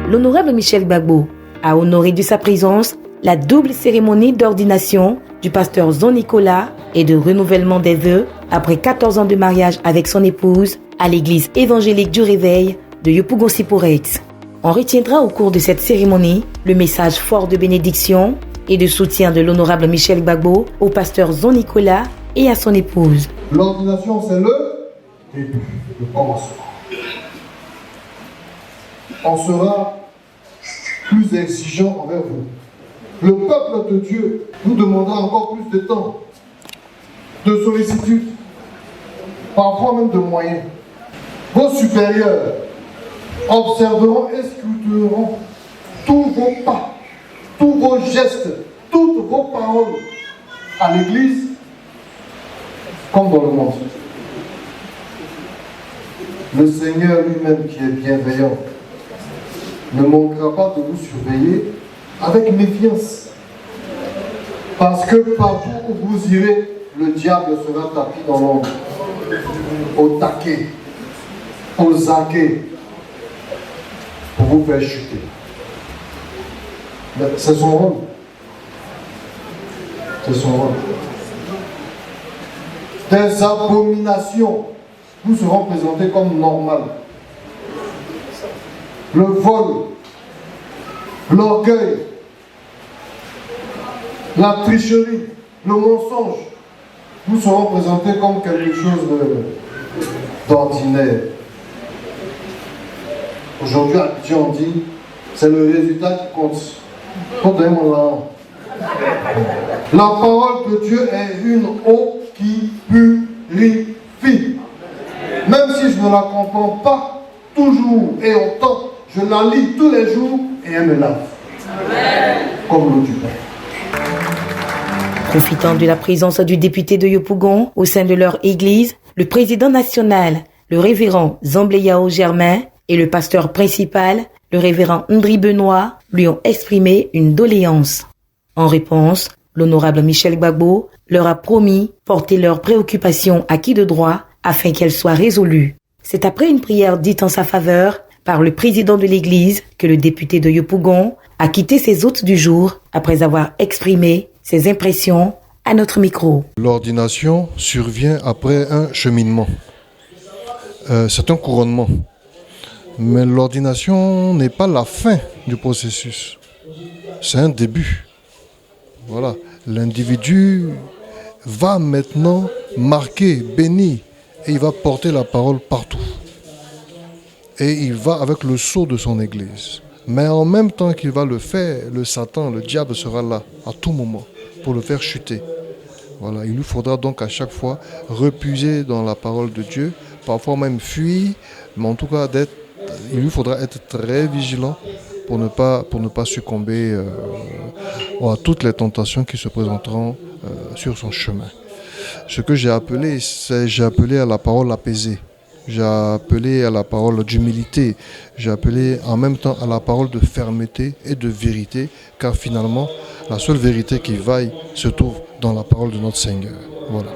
L'honorable Michel Gbagbo a honoré de sa présence la double cérémonie d'ordination du pasteur Zon Nicolas et de renouvellement des vœux après 14 ans de mariage avec son épouse à l'église évangélique du Réveil de Yopougon-Sipourex. On retiendra au cours de cette cérémonie le message fort de bénédiction et de soutien de l'honorable Michel Gbagbo au pasteur Zon Nicolas et à son épouse. L'ordination, c'est le début, le commencement. On sera plus exigeant envers vous. Le peuple de Dieu vous demandera encore plus de temps, de sollicitude, parfois même de moyens. Vos supérieurs observeront et scruteront tous vos pas, tous vos gestes, toutes vos paroles à l'église comme dans le monde. Le Seigneur lui-même qui est bienveillant ne manquera pas de vous surveiller avec méfiance. Parce que partout où vous irez, le diable sera tapis dans l'ombre, au taquet, au zaguet, pour vous faire chuter. Mais c'est son rôle. C'est son rôle. Des abominations vous seront présentées comme normales. Le vol, l'orgueil, la tricherie, le mensonge vous seront présentés comme quelque chose d'ordinaire. Aujourd'hui, à Abidjan, on dit c'est le résultat qui compte. La parole de Dieu est une eau qui purifie. Même si je ne la comprends pas toujours et autant, je la lis tous les jours et elle me lave. Comme l'eau du bain. Profitant de la présence du député de Yopougon au sein de leur église, le président national, le révérend Zambléyao Germain, et le pasteur principal, le révérend Ndri Benoît, lui ont exprimé une doléance. En réponse, l'honorable Michel Gbagbo leur a promis porter leurs préoccupations à qui de droit afin qu'elles soient résolues. C'est après une prière dite en sa faveur par le président de l'église que le député de Yopougon a quitté ses hôtes du jour après avoir exprimé ses impressions à notre micro. L'ordination survient après un cheminement. C'est un couronnement. Mais l'ordination n'est pas la fin du processus. C'est un début. Voilà. L'individu va maintenant marquer, bénir, et il va porter la parole partout. Et il va avec le sceau de son église. Mais en même temps qu'il va le faire, le Satan, le diable sera là à tout moment pour le faire chuter. Voilà. Il lui faudra donc à chaque fois repuiser dans la parole de Dieu, parfois même fuir, mais en tout cas il lui faudra être très vigilant pour ne pas succomber à toutes les tentations qui se présenteront sur son chemin. Ce que j'ai appelé à la parole apaisée. J'ai appelé à la parole d'humilité. J'ai appelé en même temps à la parole de fermeté et de vérité, car finalement, la seule vérité qui vaille se trouve dans la parole de notre Seigneur. Voilà.